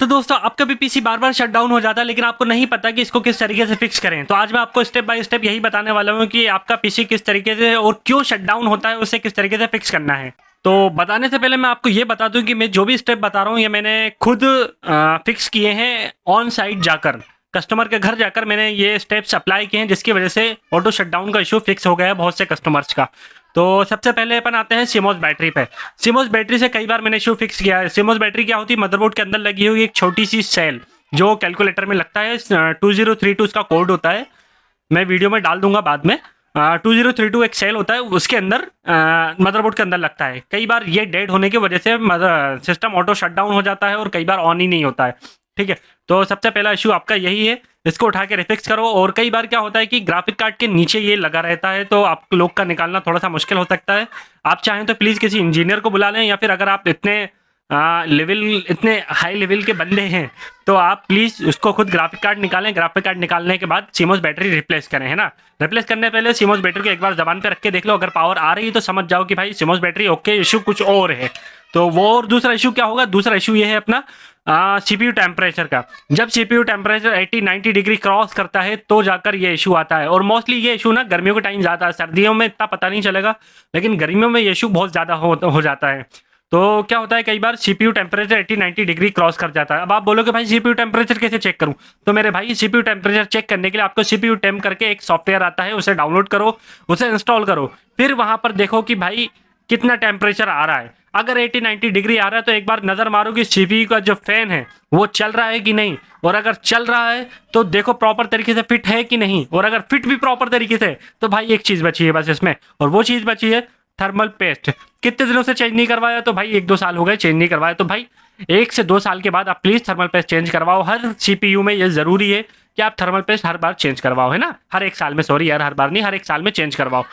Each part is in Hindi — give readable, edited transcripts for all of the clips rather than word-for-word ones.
दोस्तों आपका भी पीसी बार बार शट डाउन हो जाता है लेकिन आपको नहीं पता कि इसको किस तरीके से फिक्स करें। तो आज मैं आपको स्टेप बाय स्टेप यही बताने वाला हूँ कि आपका पीसी किस तरीके से और क्यों शट डाउन होता है, उसे किस तरीके से फिक्स करना है। तो बताने से पहले मैं आपको ये बता दूं कि मैं जो भी स्टेप बता रहा हूँ ये मैंने खुद फिक्स किए हैं ऑन साइट जाकर, कस्टमर के घर जाकर मैंने ये स्टेप्स अप्लाई किए हैं, जिसकी वजह से ऑटो शटडाउन का इशू फिक्स हो गया है बहुत से कस्टमर्स का। तो सबसे पहले अपन आते हैं सीमोस बैटरी पे। सीमोस बैटरी से कई बार मैंने इशू फिक्स किया है। सीमोस बैटरी क्या होती है, मदरबोर्ड के अंदर लगी हुई एक छोटी सी सेल जो कैलकुलेटर में लगता है। 2032 उसका कोड होता है, मैं वीडियो में डाल दूंगा बाद में। 2032 एक सेल होता है, उसके अंदर मदरबोर्ड के अंदर लगता है। कई बार ये डेड होने की वजह से सिस्टम ऑटो शटडाउन हो जाता है और कई बार ऑन ही नहीं होता है। ठीक है, तो सबसे पहला इशू आपका यही है, इसको उठा के रिफिक्स करो। और कई बार क्या होता है कि ग्राफिक कार्ड के नीचे ये लगा रहता है, तो आप लोग का निकालना थोड़ा सा मुश्किल हो सकता है। आप चाहें तो प्लीज़ किसी इंजीनियर को बुला लें, या फिर अगर आप इतने हाई लेवल के बंदे हैं तो आप प्लीज़ उसको खुद ग्राफिक कार्ड निकालें। ग्राफिक कार्ड निकालने के बाद सीमोस बैटरी रिप्लेस करें, है ना। रिप्लेस करने पहले सीमोस बैटरी को एक बार जबान पे रख के देख लो, अगर पावर आ रही है तो समझ जाओ कि भाई सीमोस बैटरी ओके, इशू कुछ और है। तो वो और दूसरा इशू क्या होगा, दूसरा इशू ये है अपना सीपीयू टेम्परेचर का। जब सीपीयू टेम्परेचर 80-90 डिग्री क्रॉस करता है तो जाकर ये इशू आता है। और मोस्टली ये इशू ना गर्मियों के टाइम ज़्यादा है, सर्दियों में इतना पता नहीं चलेगा, लेकिन गर्मियों में ये इशू बहुत ज़्यादा हो जाता है। तो क्या होता है, कई बार सीपीयू टेम्परेचर 80-90 डिग्री क्रॉस कर जाता है। अब आप बोलोगे भाई सीपीयू टेम्परेचर कैसे चेक करूं, तो मेरे भाई सीपीयू टेम्परेचर चेक करने के लिए आपको सीपीयू टेम्प करके एक सॉफ्टवेयर आता है, उसे डाउनलोड करो, उसे इंस्टॉल करो, फिर वहां पर देखो कि भाई कितना टेम्परेचर आ रहा है। अगर 80-90 डिग्री आ रहा है तो एक बार नज़र मारो कि सीपीयू का जो फैन है वो चल रहा है कि नहीं, और अगर चल रहा है तो देखो प्रॉपर तरीके से फिट है कि नहीं, और अगर फिट भी प्रॉपर तरीके से तो भाई एक चीज़ बची है बस इसमें, और वो चीज़ बची है थर्मल पेस्ट। कितने दिनों से चेंज नहीं करवाया, तो भाई 1-2 साल हो गए चेंज नहीं करवाया, तो भाई 1 से 2 साल के बाद आप प्लीज़ थर्मल पेस्ट चेंज करवाओ। हर सीपीयू में ये ज़रूरी है कि आप थर्मल पेस्ट हर बार चेंज करवाओ, है ना। हर 1 साल में, सॉरी यार, हर बार नहीं, हर 1 साल में चेंज करवाओ।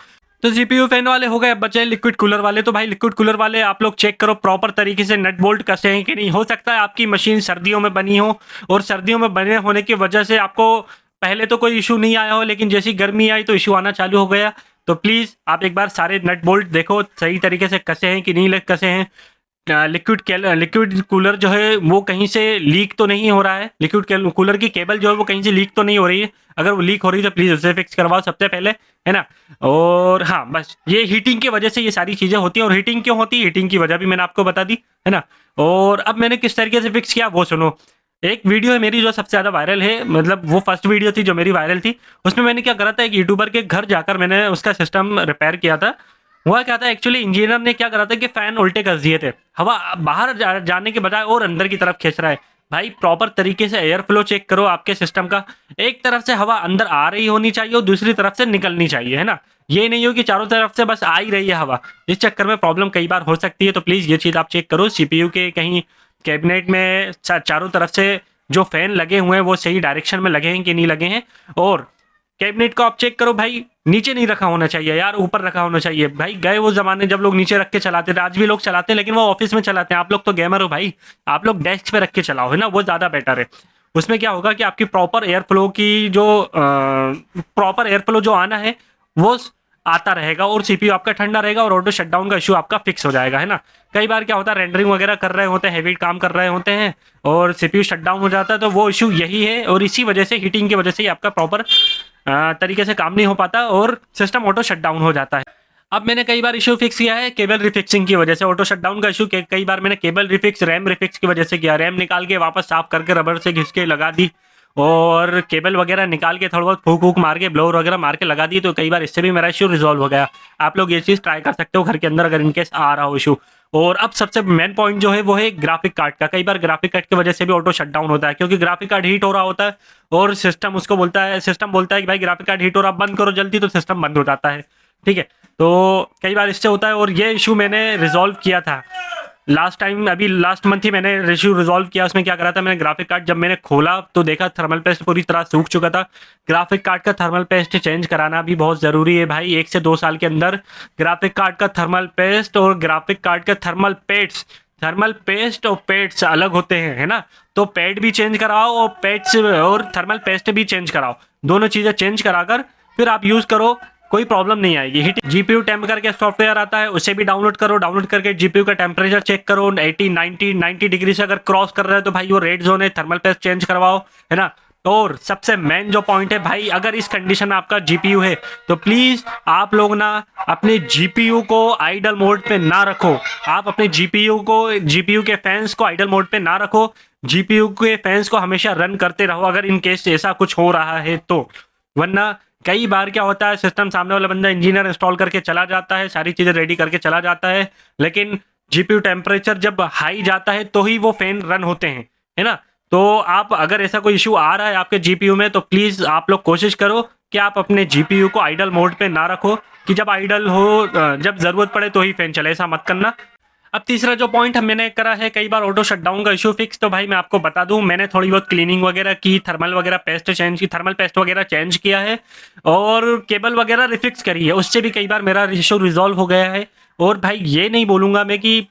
तो सीपीयू फैन वाले हो गए, अब बचे लिक्विड कूलर वाले। तो भाई लिक्विड कूलर वाले आप लोग चेक करो प्रॉपर तरीके से नट बोल्ट कसे हैं कि नहीं। हो सकता है आपकी मशीन सर्दियों में बनी हो, और सर्दियों में बने होने की वजह से आपको पहले तो कोई इशू नहीं आया हो, लेकिन जैसी गर्मी आई तो इशू आना चालू हो गया। तो प्लीज़ आप एक बार सारे नट बोल्ट देखो सही तरीके से कसे हैं कि नहीं कसे हैं। लिक्विड कूलर जो है वो कहीं से लीक तो नहीं हो रहा है, लिक्विड कूलर की केबल जो है वो कहीं से लीक तो नहीं हो रही है। अगर वो लीक हो रही है तो प्लीज़ उसे फिक्स करवाओ सबसे पहले, है ना। और हाँ, बस ये हीटिंग की वजह से ये सारी चीज़ें होती हैं। और हीटिंग क्यों होती है, हीटिंग की वजह भी मैंने आपको बता दी, है ना। और अब मैंने किस तरीके से फिक्स किया वो सुनो। एक वीडियो है मेरी जो सबसे ज़्यादा वायरल है, मतलब वो फर्स्ट वीडियो थी जो मेरी वायरल थी। उसमें मैंने क्या करा था, एक यूट्यूबर के घर जाकर मैंने उसका सिस्टम रिपेयर किया था। हुआ क्या था, एक्चुअली इंजीनियर ने क्या करा था कि फ़ैन उल्टे कर दिए थे, हवा बाहर जाने के बजाय और अंदर की तरफ खींच रहा है। भाई प्रॉपर तरीके से एयर फ्लो चेक करो आपके सिस्टम का। एक तरफ से हवा अंदर आ रही होनी चाहिए और दूसरी तरफ से निकलनी चाहिए, है ना। ये नहीं हो कि चारों तरफ से बस आ ही रही है हवा, इस चक्कर में प्रॉब्लम कई बार हो सकती है। तो प्लीज़ ये चीज़ आप चेक करो, सीपीयू के कहीं कैबिनेट में चारों तरफ से जो फैन लगे हुए हैं वो सही डायरेक्शन में लगे हैं कि नहीं लगे हैं। और कैबिनेट को आप चेक करो, भाई नीचे नहीं रखा होना चाहिए यार, ऊपर रखा होना चाहिए। भाई गए वो जमाने जब लोग नीचे रख के चलाते थे, आज भी लोग चलाते हैं लेकिन वो ऑफिस में चलाते हैं। आप लोग तो गेमर हो भाई, आप लोग डेस्क पे रख के चलाओ, है ना, वो ज़्यादा बेटर है। उसमें क्या होगा कि आपकी प्रॉपर एयर फ्लो की जो प्रॉपर एयर फ्लो जो आना है वो आता रहेगा, और सीपीयू आपका ठंडा रहेगा, और ऑटो शटडाउन का इशू आपका फिक्स हो जाएगा, है ना। कई बार क्या होता है, रेंडरिंग वगैरह कर रहे होते हैं, हैवी काम कर रहे होते हैं और सीपीयू शटडाउन हो जाता है, तो वो इशू यही है। और इसी वजह से, हीटिंग की वजह से ही आपका प्रॉपर तरीके से काम नहीं हो पाता और सिस्टम ऑटो शटडाउन हो जाता है। अब मैंने कई बार इशू फिक्स किया है केबल रिफिक्सिंग की वजह से। ऑटो शटडाउन का इशू कई बार मैंने केबल रिफिक्स, रैम रिफिक्स की वजह से किया। रैम निकाल के वापस साफ करके रबर से घिस के लगा दी, और केबल वगैरह निकाल के थोड़ा बहुत फूक वूक मार के, ब्लोअर वगैरह मार के लगा दी। तो कई बार इससे भी मेरा इशू रिजॉल्व हो गया। आप लोग ये चीज़ ट्राई कर सकते हो घर के अंदर अगर इनकेस आ रहा हो इशू। और अब सबसे मेन पॉइंट जो है वो है ग्राफिक कार्ड का। कई बार ग्राफिक कार्ड की वजह से भी ऑटो शटडाउन होता है, क्योंकि ग्राफिक कार्ड हीट हो रहा होता है और सिस्टम उसको बोलता है, सिस्टम बोलता है कि भाई ग्राफिक कार्ड हीट हो रहा, बंद करो जल्दी, तो सिस्टम बंद हो जाता है। ठीक है, तो कई बार इससे होता है, और ये इशू मैंने रिजॉल्व किया था लास्ट टाइम, अभी लास्ट मंथ ही मैंने इशू रिजॉल्व किया। उसमें क्या करा था मैंने, ग्राफिक कार्ड जब मैंने खोला तो देखा थर्मल पेस्ट पूरी तरह सूख चुका था। ग्राफिक कार्ड का थर्मल पेस्ट चेंज कराना भी बहुत ज़रूरी है भाई। 1 से 2 साल के अंदर ग्राफिक कार्ड का थर्मल पेस्ट और ग्राफिक कार्ड का थर्मल पेस्ट और पेड्स अलग होते हैं, है ना। तो पैड भी चेंज कराओ और पेड्स और थर्मल पेस्ट भी चेंज कराओ, दोनों चीज़ें चेंज कराकर फिर आप यूज़ करो। कोई प्रॉब्लम नहीं आएगी। हीट जीपीयू टेम्प करके सॉफ्टवेयर आता है, उसे भी डाउनलोड करो। डाउनलोड करके जीपीयू का टेम्परेचर चेक करो, 80 90 डिग्री से अगर क्रॉस कर रहा है तो भाई वो रेड जोन है, थर्मल पेस्ट चेंज करवाओ, है ना। और सबसे मेन जो पॉइंट है भाई, अगर इस कंडीशन में आपका जीपीयू है तो प्लीज आप लोग ना अपने जीपीयू को आइडल मोड पे ना रखो। आप अपने जीपीयू के फैंस को आइडल मोड पे ना रखो। जीपीयू के फैंस को हमेशा रन करते रहो अगर इन केस ऐसा कुछ हो रहा है तो। वरना कई बार क्या होता है, सिस्टम सामने वाला बंदा इंजीनियर इंस्टॉल करके चला जाता है, सारी चीजें रेडी करके चला जाता है, लेकिन जीपीयू टेम्परेचर जब हाई जाता है तो ही वो फैन रन होते हैं, है ना। तो आप अगर ऐसा कोई इशू आ रहा है आपके जीपीयू में तो प्लीज आप लोग कोशिश करो कि आप अपने जीपीयू को आइडल मोड पे ना रखो, कि जब आइडल हो, जब जरूरत पड़े तो ही फैन चले, ऐसा मत करना। अब तीसरा जो पॉइंट मैंने करा है कई बार ऑटो शटडाउन का इशू फिक्स, तो भाई मैं आपको बता दूं, मैंने थोड़ी बहुत क्लीनिंग वगैरह की, थर्मल वगैरह पेस्ट चेंज की, थर्मल पेस्ट वगैरह चेंज किया है और केबल वगैरह रिफिक्स करी है, उससे भी कई बार मेरा इशू रिजॉल्व हो गया है। और भाई ये नहीं बोलूँगा मैं कि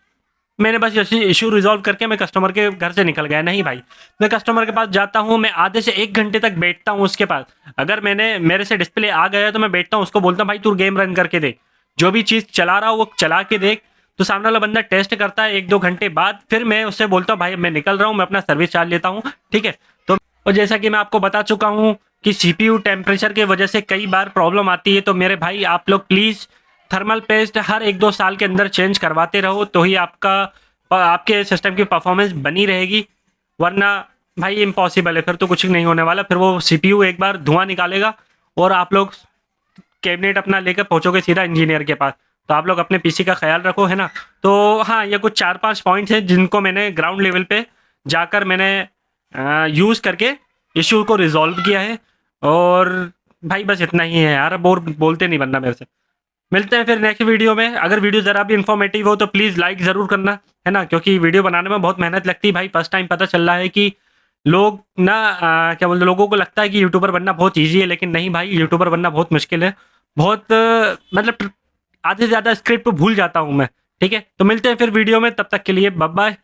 मैंने बस इशू रिजॉल्व करके मैं कस्टमर के घर से निकल गया, नहीं भाई। मैं कस्टमर के पास जाता हूँ, मैं आधे से 1 घंटे तक बैठता हूँ उसके पास। अगर मेरे से डिस्प्ले आ गया तो मैं बैठता हूँ, उसको बोलता हूँ भाई तू गेम रन करके देख, जो भी चीज़ चला रहा हो वो चला के देख। तो सामने वाला बंदा टेस्ट करता है 1-2 घंटे बाद, फिर मैं उससे बोलता हूँ भाई मैं निकल रहा हूँ, मैं अपना सर्विस चार्ज लेता हूँ, ठीक है। तो और जैसा कि मैं आपको बता चुका हूँ कि सीपीयू टेम्परेचर की वजह से कई बार प्रॉब्लम आती है, तो मेरे भाई आप लोग प्लीज़ थर्मल पेस्ट हर 1-2 साल के अंदर चेंज करवाते रहो, तो ही आपके सिस्टम की परफॉर्मेंस बनी रहेगी। वरना भाई इम्पॉसिबल है, फिर तो कुछ नहीं होने वाला, फिर वो सीपीयू एक बार धुआं निकालेगा और आप लोग कैबिनेट अपना लेकर पहुंचोगे सीधा इंजीनियर के पास। तो आप लोग अपने पीसी का ख्याल रखो, है ना। तो हाँ, ये कुछ 4-5 पॉइंट्स हैं जिनको मैंने ग्राउंड लेवल पे जाकर मैंने यूज़ करके इशू को रिजॉल्व किया है। और भाई बस इतना ही है यार, बोलते नहीं बनना मेरे से। मिलते हैं फिर नेक्स्ट वीडियो में। अगर वीडियो ज़रा भी इन्फॉर्मेटिव हो तो प्लीज़ लाइक ज़रूर करना, है ना, क्योंकि वीडियो बनाने में बहुत मेहनत लगती है भाई। फर्स्ट टाइम पता चल रहा है कि लोग ना क्या बोलते, लोगों को लगता है कि यूट्यूबर बनना बहुत ईजी है, लेकिन नहीं भाई, यूट्यूबर बनना बहुत मुश्किल है। बहुत मतलब आधे से ज़्यादा स्क्रिप्ट भूल जाता हूँ मैं, ठीक है। तो मिलते हैं फिर वीडियो में, तब तक के लिए बाय बाय।